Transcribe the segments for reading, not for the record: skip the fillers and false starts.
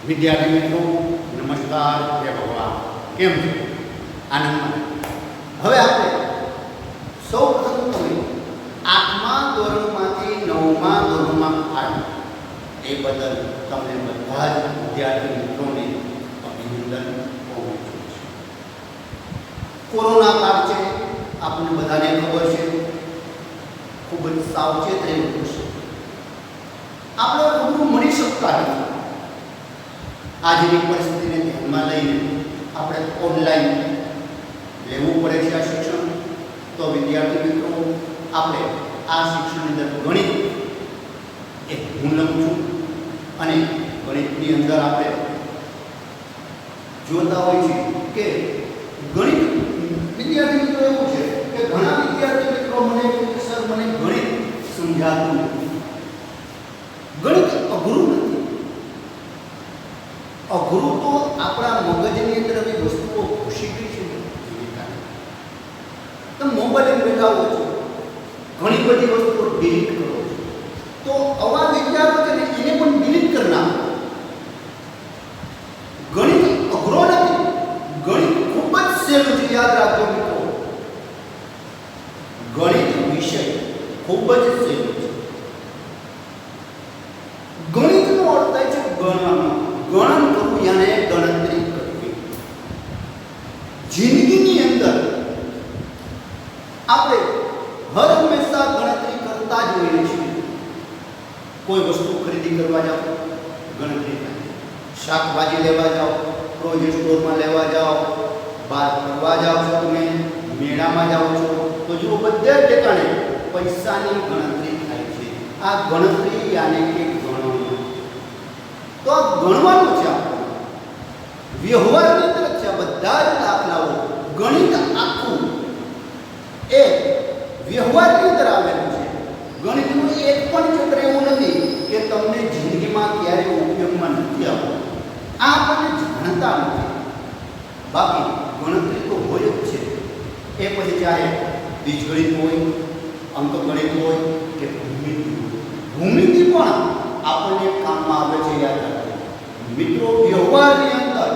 વિદ્યાર્થી મિત્રો નમસ્કાર, જય ભગવાન. કેમ છો? આનંદમાં? હવે આપણે સૌ પ્રથમ તો 8મા ધોરણમાંથી 9મા ધોરણમાં આવ્યા એ બદલ તમને બધા જ વિદ્યાર્થી મિત્રોને અભિનંદન આપું છું. કોરોના કાળ છે, આપણને બધાને ખબર છે, ખૂબ જ સાવચેત રહેવું પડશે. આપણે રૂબરૂ મળી શકતા નથી. આજની પરિસ્થિતિને ધ્યાનમાં લઈને આપણે ઓનલાઈન લેવું પડે છે આ શિક્ષણ. તો વિદ્યાર્થી મિત્રો, આપણે આ શિક્ષણની અંદર ગણિત એક હું લઉં છું અને ગણિતની અંદર આપણે જોતા હોય છે કે ગણિત વિદ્યાર્થી મિત્રો એવું છે કે ઘણા વિદ્યાર્થી મિત્રો મને સર મને ગણિત સમજાતું નથી. ગણિત અઘરું નથી. અઘરું તો આપણા મગજની અંદર એવી વસ્તુઓ ઘૂસી ગઈ છે. તમે મોબાઈલ બેઠા હો છો, ઘણી બધી વસ્તુઓ ડિલીટ કરો છો, તો આવા વિચારો છે ને એને પણ ડિલીટ કરી નાખો. ગણિત અઘરો નથી. ગણિત ખૂબ જ સહેલું છે. યાદ રાખજો મિત્રો, ગણિત વિષય ખૂબ જ સહેલું છે. ગણિતનો અર્થ થાય છે ગણન કરવું, યાને ગણતરી કરવી. જિંદગીની અંદર આપણે હર હંમેશા ગણતરી કરતા જ હોઈએ છીએ. કોઈ વસ્તુ ખરીદી કરવા જાઓ, ગણતરી થાય. શાકભાજી લેવા જાઓ, પ્રોવિઝન સ્ટોરમાં લેવા જાઓ, બહાર ફરવા જાઓ છો, તમે મેળામાં જાઓ છો, તો જુઓ બધે ઠેકાણે પૈસાની ગણતરી થાય છે. આ ગણતરી યાને કે ગણવાનું. તો આ ગણવાનું છે. વ્યવહારની અંદર છે બધા જ દાખલાઓ. ગણિત આખું એ વ્યવહારની અંદર આવેલું છે. ગણિતનું એક પણ ચક્ર એવું નથી કે તમને જિંદગીમાં ક્યારેય ઉપયોગમાં નથી આવતું. આ આપણને જાણતા નથી. બાકી ગણતરી તો હોય જ છે. એ પછી ચાહે બીજગણિત હોય, અંકગણિત હોય કે ભૂમિતિ હોય. ભૂમિતિ પણ આપણને કામમાં આવે છે. યાદ રાખજો મિત્રો, વ્યવહારની અંદર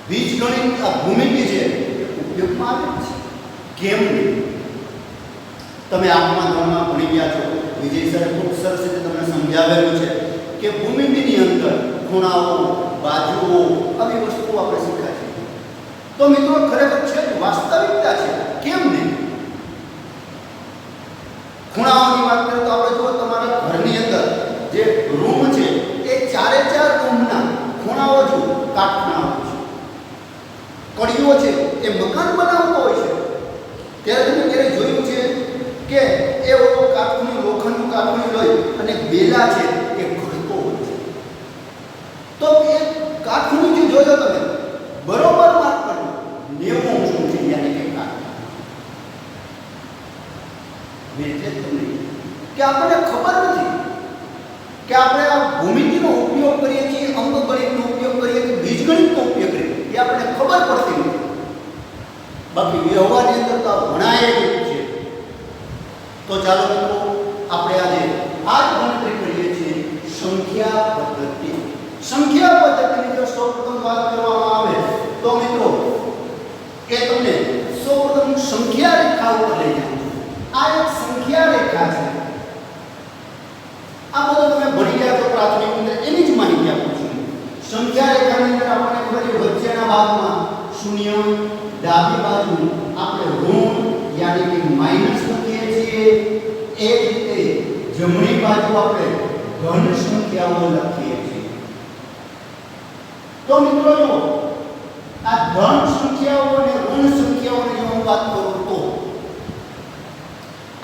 બીજગણિત આ ભૂમિતિ છે એ ઉપયોગમાં આવે છે. કેમ નહીં? તમે 8મા ધોરણમાં ભણી ગયા છો. વિજય સરે ખૂબ સરસ રીતે તમને સમજાવેલું છે કે ભૂમિતિની અંદર ખૂણાઓ, બાજુઓ, આવી વસ્તુઓ આપણે શીખ્યા છે. તો મિત્રો ખરેખર છે જ વાસ્તવિકતા છે. કેમ નહીં? ખૂણાઓની વાત કરીએ તો આપણે જો તમારા ઘરની અંદર જે રૂમ છે એ 4 રૂમના ખૂણાઓ જો કાટખૂણાઓ છે. કડીઓ છે એ મકાન બનાવતો હોય છે. ત્યારે તમે ક્યારે જોયું છે કે એ કાટખૂણું, લોખંડનું કાટખૂણું લઈ અને બેલા છે એ ઘડતો હોય છે. તો એ કાટખૂણું જે જોયો તમે બરોબર માર્ક કરો 90 શું છે યાની કે કાટખૂણું. એટલે તમને કે આપણને ખબર નથી કે આપણે આ ભૂમિતિનો ઉપયોગ કરીએ છીએ, અંકગણિતનો ઉપયોગ કરીએ છીએ, બીજગણિતનો ઉપયોગ કરીએ, એ આપણને ખબર પડતી નથી. બાકી વ્યવહારની અંદર તો ભણાય જ છે. તો ચાલો મિત્રો, આપણે આજે આ જ ગણતરી કરીએ છીએ સંખ્યા પદ્ધતિ. સંખ્યા પદ્ધતિની જો સૌપ્રથમ વાત કરવામાં આવે તો મિત્રો એ તમને સૌપ્રથમ સંખ્યા રેખા ઉપર લઈ જાય. આ એક સંખ્યા રેખા છે. આ બધું તમે ભણી ગયા છો પ્રાથમિક અંદર, એની જ માહિતી આપું છું. સંખ્યા રેખાની અંદર આપણને ખબર છે વચ્ચેના ભાગમાં શૂન્ય, ડાબી બાજુ આપણે ઋણ યાની કે માઈનસ લખીએ છીએ. એ જ રીતે જમણી બાજુ આપણે ધન સંખ્યાઓ લખીએ છીએ. તો મિત્રો જો આ ધન સંખ્યાઓ અને ઋણ સંખ્યાઓની જો વાત કરું તો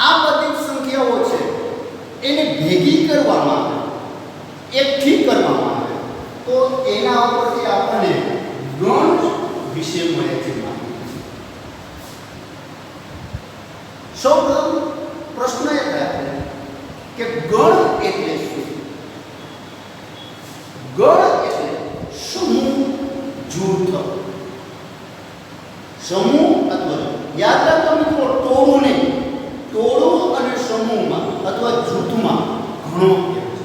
આ બધી સંખ્યાઓ છે એને ભેગી કરવામાં આવે, એકઠી કરવામાં આવે તો એના ઉપરથી આપણને ગણ વિશે મળે છે. સૌપ્રથમ પ્રશ્ન એ થાય કે ગણ એટલે શું? ગણ એટલે સમૂહ, જૂથ, સમૂહ અથવા યાદ રાખો મિત્રો, ટોળું નહીં. ટોળું અને સમૂહમાં અથવા જૂથમાં ઘણો ફેર છે.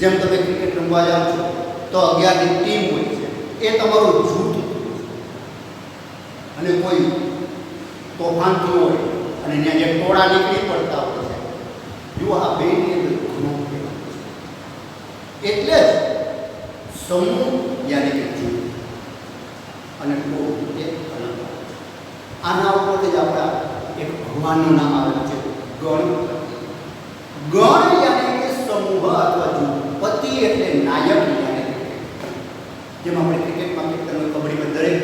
જેમ તમે ક્રિકેટ રમવા જાઓ છો તો 11ની ટીમ હોય છે, એ તમારું જૂથ અને કોઈ તોફાન થયું હોય અને ત્યાં જે ટોળા નીકળી પડતા હોય છે, જુઓ આ બેની અંદર ઘણો ફેર છે. એટલે જ સમૂહ યાની કે જૂથ અને ટોળું એ અલગ. આના ઉપરથી જ આપણા એક ભગવાનનું નામ આવેલું છે ગણપતિ. ગણ યાની કે સમૂહ અથવા જૂથ, પતિ એટલે નાયક યાની કે જેમ આપણે ક્રિકેટમાં કેપ્ટન હોય, કબડ્ડીમાં દરેક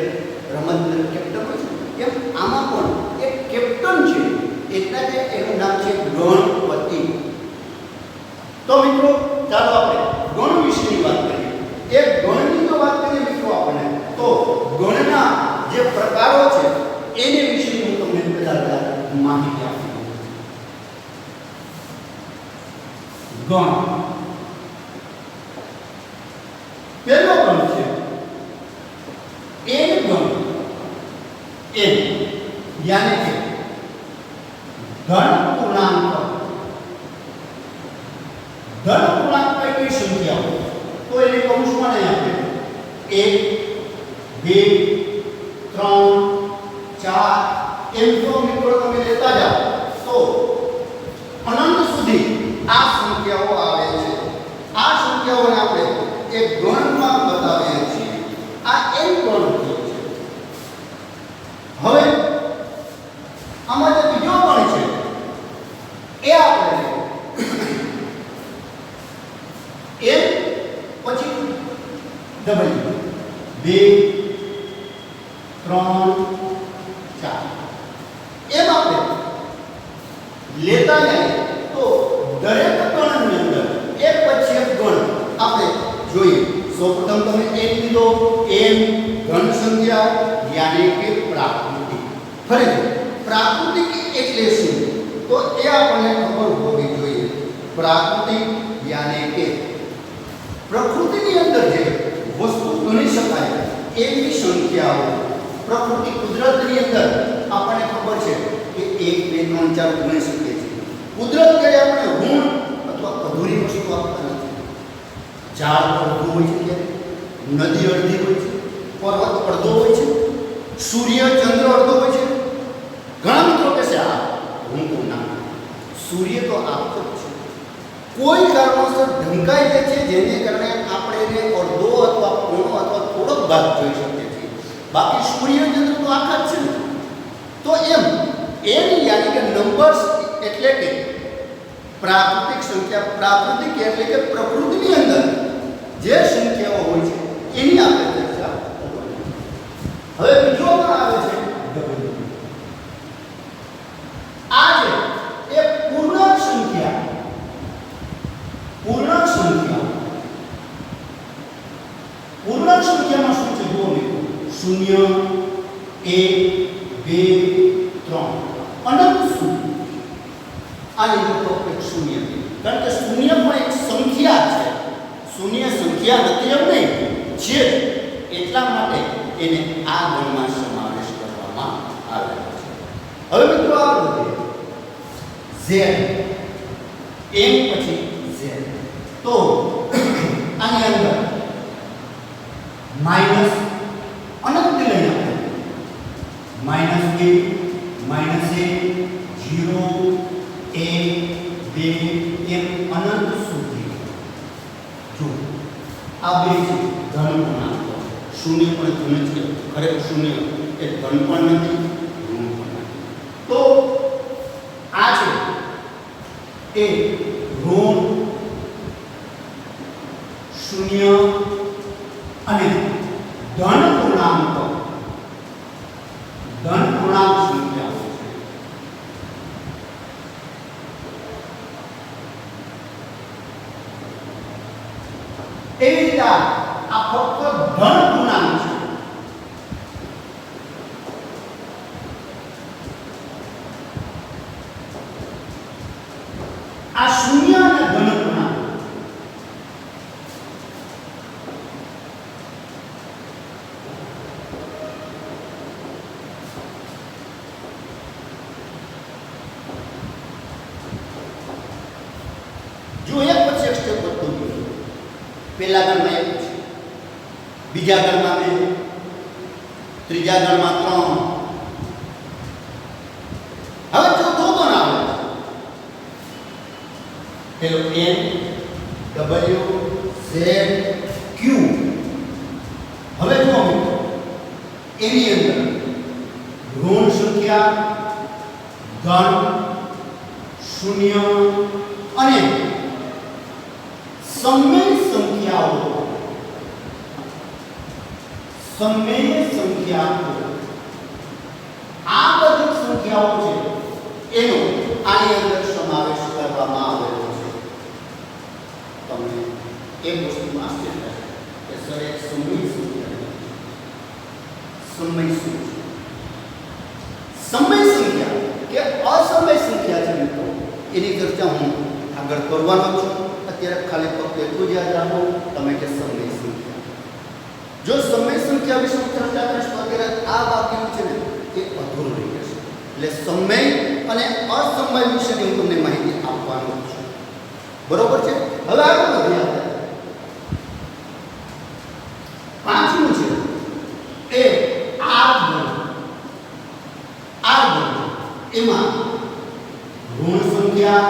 રમતની કેપ્ટન હોય છે, એમ આમાં પણ એક કેપ્ટન છે, એટલે કે એનું નામ છે ગણપતિ. તો મિત્રો ચાલો આપણે ગણ વિશેની વાત કરીએ. એક ગણની જો વાત કરીએ મિત્રો આપણે, તો ગણના જે પ્રકારો છે એને વિશે હું તમને બધા માહિતી આપી દઉં. ગણ, પહેલો ગણ છે એન ગણ. એન યાની કે ધન પૂર્ણાંક. ધન પૂર્ણાંક કઈ સંખ્યાઓ તો એને કૌંસમાં નહીં આપે. 1 2 3 4 એમ તો મિત્રો તમે લેતા જાઓ તો અનંત સુધી આ સંખ્યાઓ આવે છે. આ સંખ્યાઓને આપણે એક ગણમાં બતાવીએ છીએ. આ એક ગણ છે. હવે આમાં જે બીજો ગણ છે એ આપણે એન પછી ડબલ 2 3 4 એમ આપણે લેતા જઈએ તો દરેક ગણની અંદર એક પછી એક ગણ આપણે જોઈએ. સૌપ્રથમ તમે એક લીધો, એમ ઘન સંખ્યા યાની કે પ્રાકૃતિક. ફરીથી પ્રાકૃતિક એટલે શું તો એ આપણને ખબર હોવી જોઈએ. પ્રાકૃતિક યાની કે પ્રકૃતિની અંદર જે વસ્તુ ગણી શકાય એવી સંખ્યાઓ. પ્રકૃતિ કુદરતની અંદર આપણને ખબર છે કે 1 2 3 4 ગણી શકીએ છીએ. કુદરત ક્યારે આપણે ઋણ અથવા અધૂરી વસ્તુ આપતા નથી. ઝાડ અડધું હોય છે, નદી અડધી હોય છે, પર્વત અડધો હોય છે, સૂર્ય ચંદ્ર અડધો હોય છે. ઘણા મિત્રો કહે છે આ હું તો ના, સૂર્ય તો આપતો જ છે. કોઈ કારણોસર ઢંકાઈ જાય છે જેને કારણે આપણે એને અડધો અથવા પોણો અથવા થોડોક ભાગ જોઈ શકીએ છીએ. બાકી સૂર્ય ચંદ્ર તો આખા જ છે ને. તો એમ યાની કે નંબર્સ એટલે કે પ્રાકૃતિક સંખ્યા. પ્રાકૃતિક એટલે કે પ્રકૃતિની અંદર જે સંખ્યાઓ હોય છે એની આપણે ચર્ચા કરવાની. હવે બીજો પણ આવે છે ડબલ. આ છે એ પૂર્ણાંક સંખ્યા. પૂર્ણાંક સંખ્યા, પૂર્ણાંક સંખ્યામાં શું છે જુઓ મિત્રો. 0 1 2 3 અનંત સુધી. આની તો એક શૂન્ય, કારણ કે શૂન્ય પણ એક સંખ્યા છે. શૂન્ય સંખ્યા નથી એમ નહીં છે, એટલા માટે એને આ ગણમાં સમાવેશ કરવામાં આવે છે. હવે મિત્રો આગળ વધીએ. z, m પછી z. તો આની અંદર માઈનસ અનંત લઈને -2 -1 0 1 2 એમ અનંત સુધી. જો આ બે છે ધન પૂર્ણાંક. શૂન્ય પણ ધન છે, ખરેખર શૂન્ય એ ધન પણ નથી, ઋણ પણ નથી. તો આ છે એ ઋણ, શૂન્ય અને ધન પૂર્ણાંક. ધન પૂર્ણાંક સંખ્યાઓ છે. એવી રીતે આ ફક્ત ધન પૂર્ણાંક છે. આ શૂન્ય અને ધન પૂર્ણાંક. જો એક પછી એક સ્ટેપ વધતું ગયું. પહેલા ગણમાં 1 છે, બીજા ગણમાં 2, ત્રીજા ગણમાં 3. હવે ચોથો ગણ આવે છે પેલો n w z q. હવે જુઓ મિત્રો, એની અંદર ઋણ સંખ્યા, ધન, શૂન્ય અને સમય સંખ્યાઓ આ બધી સંખ્યાઓ છે એનો આની અંદર સમાવેશ કરવામાં આવેલો છે. તમને એક વસ્તુમાં આશ્ચર્ય થશે કે સર એક સમય સંખ્યા, સમય શું છે? સમય સંખ્યા કે અસમય સંખ્યા છે મિત્રો, એની ચર્ચા હું આગળ કરવાનો છું. અત્યારે ખાલી ફક્ત એટલું જ યાદ રાખો તમે કે સમય સંખ્યા. જો સમય સંખ્યા વિશે ચર્ચા કરીશ તો અત્યારે આ વાક્યનું છે ને એ અધૂરું રહી જશે. એટલે સમય અને અસમય વિશેની હું તમને માહિતી આપવાનો છું. બરોબર છે? હવે આગળ વધીએ આપણે. પાંચમું છે એ આર ગણ. એમાં ઋણ સંખ્યા,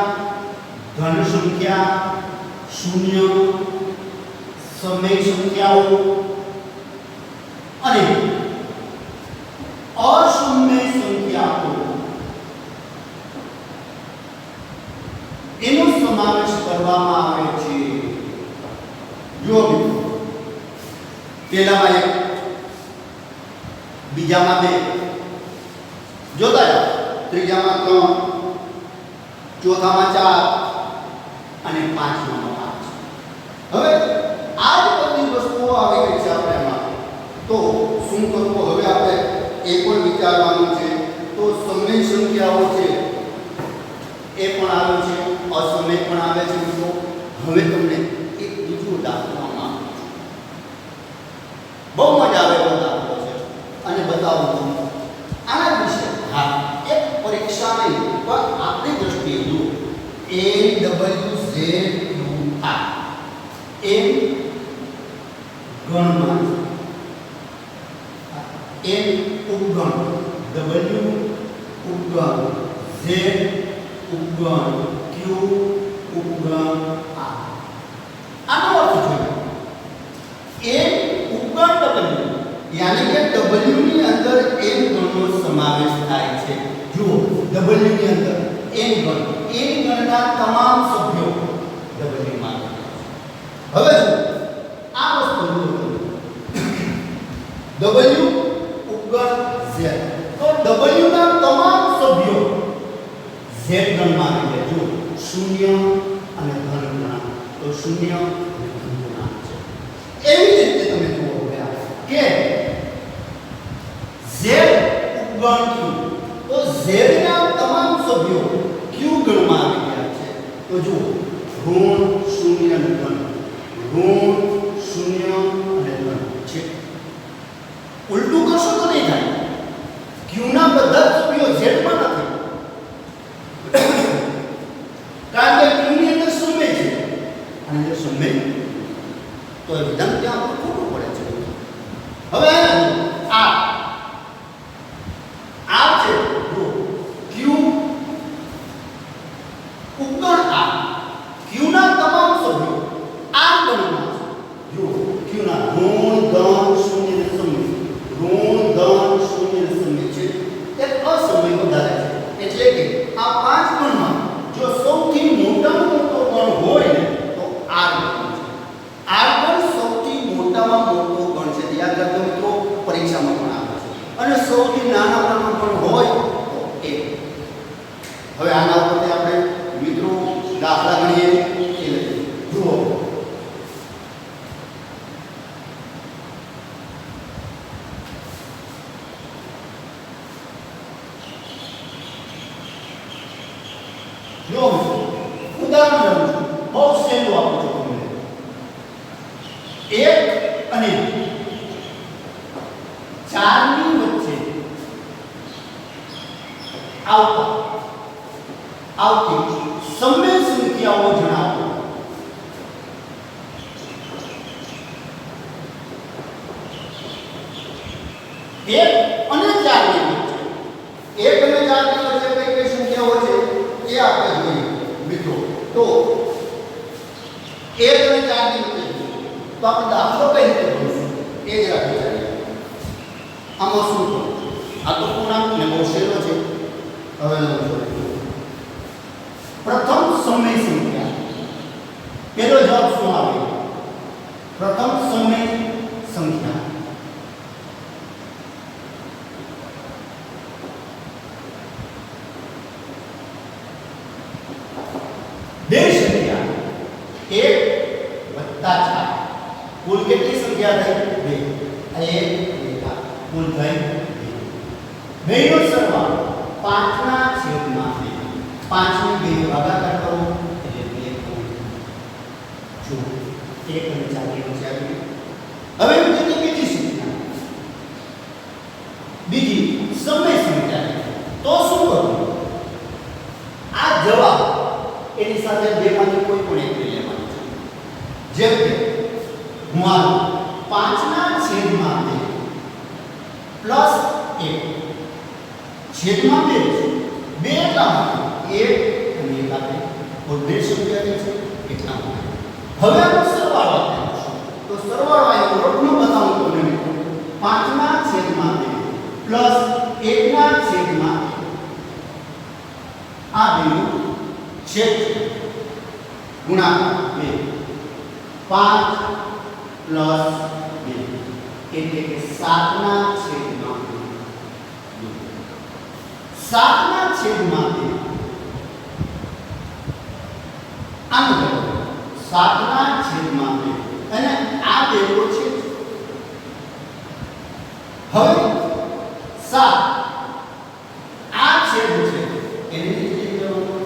ધન સંખ્યા, શૂન્ય, સમય સંખ્યાઓ અને અસમય સંખ્યાઓ એનો સમાવેશ કરવામાં આવે છે. જો પહેલામાં 1, બીજામાં 2, જોતા ત્રીજામાં 3, ચોથામાં 4 અને પાંચમામાં 5. હવે આ જ બધી વસ્તુઓ આવી ગઈ છે આપણે એમાં. તો શું કરવું હવે આપણે એ પણ વિચારવાનું છે. તો સમય સંખ્યાઓ છે એ પણ આવે છે, અસમય પણ આવે છે મિત્રો. હવે તમને એક બીજો દાખલો આપું છું. બહુ મજા આવે એવો દાખલો છે અને બતાવું છું આના વિશે. હા, એક પરીક્ષા નહીં પણ આપણી દ્રષ્ટિએ જુઓ. a w z q r n ગણમાં n ઉપગણ, w ઉપગણ, z ઉપગણ, q ઉપગણ, r. આનો અર્થ જોઈએ. n ઉપગણ w यानी कि W ની અંદર n ગણનો સમાવેશ થાય છે. જુઓ, W ની અંદર n ગણના તમામ સભ્યો W માં. હવે આ વસ્તુ W ઉપગણ Z, તો W ના તમામ સભ્યો Z ગણમાં આવી જાય. જુઓ, શૂન્ય અને ધન ગણ, તો શૂન્ય અને ધન ગણ છે. એવી રીતે તમે જુઓ કે Z ઉપગણ Q, તો Z ના તમામ સભ્યો Q ગણમાં આવી ગયા છે. તો જુઓ, ઋણ, શૂન્ય અને ધન, ઋણ, શૂન્ય અને ધન છે. ઉલટું કરશો તો નહીં થાય. Q ના બધા સભ્યો Z માં નથી, કારણ કે Q ની અંદર સમય છે અને જો સમય તો એ વિધાન ત્યાં ખોટું પડે છે. હવે આ છે જો Q ઉપગણ આ Q ના તમામ સભ્યો આ ગણમાં છે. જો Q ના ઋણ, ધન, શૂન્ય અને સમય, ઋણ, ધન, શૂન્ય અને સમય છે એ અસમય વધારે છે. એટલે કે આ 5 ગણમાં જો સૌથી મોટામાં મોટો ગણ હોય ને તો R ગણ છે. R ગણ સૌથી 1 અને 4 ની વચ્ચે 1 અને 4 ની વચ્ચે કઈ કઈ સંખ્યાઓ છે એ આપણે જોઈએ મિત્રો. તો 1 અને 4 ની વચ્ચે તો આપણે દાખલો કઈ રીતે ગણશું એ જ રાખી શકીએ. આમાં શું કરું? આ તો પૂર્ણાંક ને બહુ સહેલો છે. હવે પ્રથમ સમય સંખ્યા પહેલો જવાબ શું આવે? પ્રથમ સમય સંખ્યા બે સંખ્યા 1 વત્તા 4 કુલ કેટલી સંખ્યા થઈ? 2. આ 1 કુલ થઈ 2. બેનો સરવાળો 5 ના છેદમાં 2. 5 ને 2 ભાગાકાર કરો એટલે 2 જો 1 અને 4 ની વચ્ચે આવી. હવે બીજી સંખ્યા બીજી સમય સંખ્યા તો શું કરવું? આ જવાબ એની સાથે બે માંથી કોઈ પણ એક લઈ લેવાનું છે. જેમ કે હું આ 5 ના છેદમાં 2 પ્લસ 1 છેદમાં 2 બે એટલા માટે 1 અને 1 આપણે કોઈ બે સંખ્યા છે એટલા માટે. હવે આપણે સરવાળો આપીશું તો સરવાળો આ રોટનો બતાવું તમને મિત્રો. 5 ના છેદમાં 2 પ્લસ 1 ના છેદમાં આ બેનું છેદ ગુણાકાર 2 5 પ્લસ 2 એટલે કે 7 ના છેદમાં 2. 7 ના છેદમાં 2 આમ 7 ના છેદમાં 2 અને આ બેનો છેદ. હવે 7 આ છેદ છે એને નીચે લેવાનું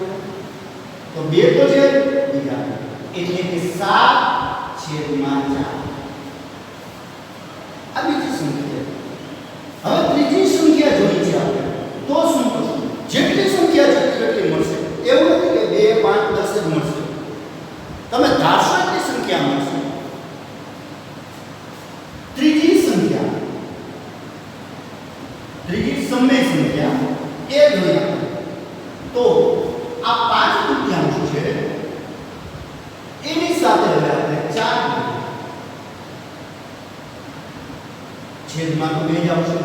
તો 2 તો છે બીજા એટલે કે 7 છેદમાં 4 આ બીજી સંખ્યા. હવે ત્રીજી સંખ્યા જોઈ છે આપણે તો શું કરશું? જેટલી સંખ્યા છે એટલી મળશે. એવું નથી કે 2 5 10 જ મળશે. તમે ધારશો એટલી સંખ્યા મળશે. ત્રીજી સંખ્યા ત્રીજી સમય સંખ્યા એ જોઈએ તો આ 5 તૃતીયાંશ છે એની સાથે હવે આપણે 4 છેદમાં તો 2 જ આવશે.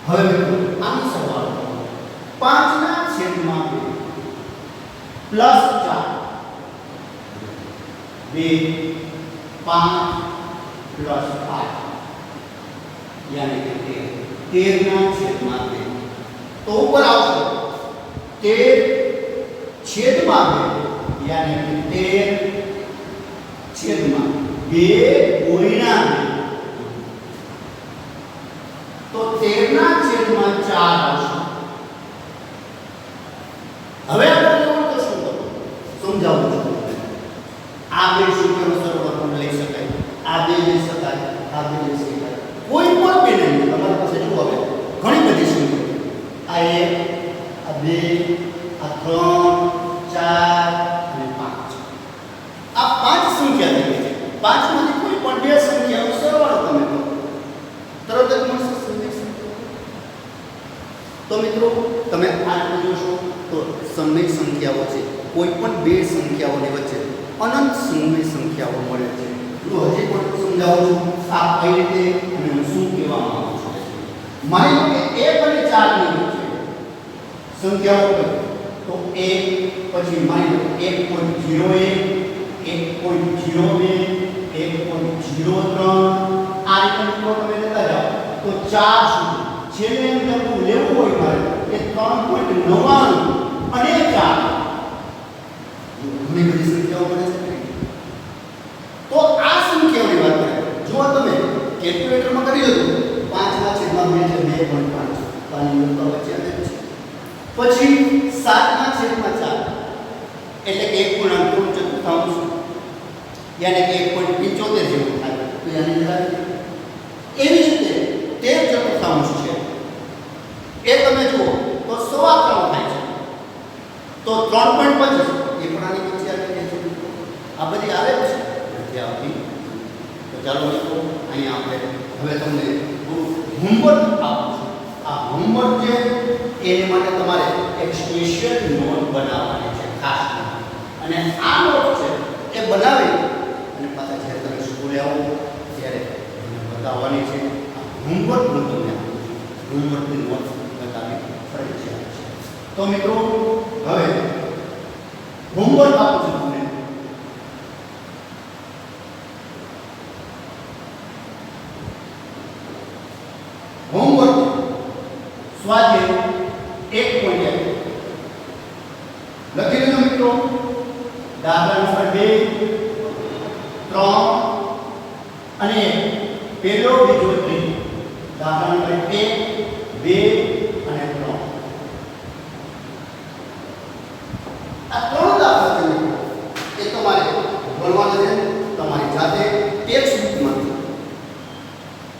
હવે આનો સરવાળો 5 ના છેદમાં 2 પ્લસ 4 2 5 પ્લસ 8 यानी कि 13 ના છેદમાં 2 તો ઉપર આવશે 13 છેદમાં 2 यानी कि 13 છેદમાં 2 ગુણ્યા 2 તો 13 ના છેદમાં 4 આવશે. હવે આપણે તો શું કરવું સમજાવું છું. આ બે સંખ્યાનો સરવાળો પણ લઈ શકાય, આ બે લઈ શકાય, આ બે લઈ શકાય. કોઈ પણ બે નહીં. તમારી પાસે જો હવે ઘણી બધી સંખ્યાઓ આ 1 આ 2 આ 3 4 અને 5 આ 5 સંખ્યા થઈ છે. 5 માંથી કોઈ પણ બે સંખ્યાનો સરવાળો તમે કરો તરત જ મળશે સમય સંખ્યા. તો મિત્રો તમે આ જોશો તો સમય સંખ્યાઓ છે કોઈ પણ બે સંખ્યાઓની વચ્ચે અનંત સમય સંખ્યાઓ મળે છે. તો હજી પણ સમજાવું છું આ કઈ રીતે અને હું શું કહેવા માંગુ છું. માની લો કે 1 અને 4 ની વચ્ચે સંખ્યાઓ હોય તો 1 પછી માની લો 1.01 1.02 1.03 આ રીતે જો તમે લેતા જાઓ તો 4 સુધી છેલ્લે અંદર લેવું હોય મારે કે 3.99 અને 4 ઘણી બધી સંખ્યાઓ મળે છે. તો આ સંખ્યાઓની વાત કરીએ જો તમે કેલ્ક્યુલેટરમાં કરી લો 5 ના છેદમાં 2 છે 2.5 પાણી તો વચ્ચે આવે છે. પછી 7 ના છેદમાં 4 એટલે કે 1.3 यानी कि 1.75 જેવું થાય તો યાની અંદર એવી રીતે 13 છે એ તમે જુઓ તો 3.25 થાય છે તો 3.25 એ પણ આની વચ્ચે આવી છે. આ બધી આવે છે નથી આવતી. તો ચાલો મિત્રો અહીંયા આપણે હવે તમને હોમવર્ક આપું છું. આ હોમવર્ક છે એની માટે તમારે એક સ્પેશિયલ નોટ બનાવવાની છે ખાસ નોટ. અને આ નોટ છે એ બનાવી અને પાછા જ્યારે તમે સ્કૂલે આવો ત્યારે એને બતાવવાની છે. આ હોમવર્કનું તમને આપું છું. હોમવર્કની નોટ બતાવી ફરજિયાત છે. તો મિત્રો હવે હોમવર્ક આપું છું તમને. હોમવર્ક સ્વાધ્યાય 1.1 લખી લેજો મિત્રો. દાખલા નંબર 2, 3 અને પહેલો બીજો ત્રીજો. દાખલા નંબર 1, 2 અને 3. આ ત્રણ દાખલા છે મિત્રો. એ તમારે ભણવાના છે તમારી જાતે ટેક્સ્ટ બુકમાંથી.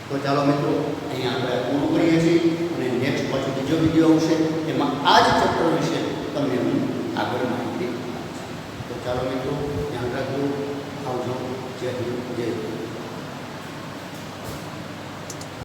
તો ચાલો મિત્રો અહીંયા આપણે પૂરું કરીએ છીએ અને નેક્સ્ટ પાછો બીજો વિડીયો આવશે એમાં આ જ ચેપ્ટર વિશે તમને હું આગળ માહિતી આપીશ. તો ચાલો મિત્રો ધ્યાન રાખજો. આવજો. જય હિન્દ, જય ભારત.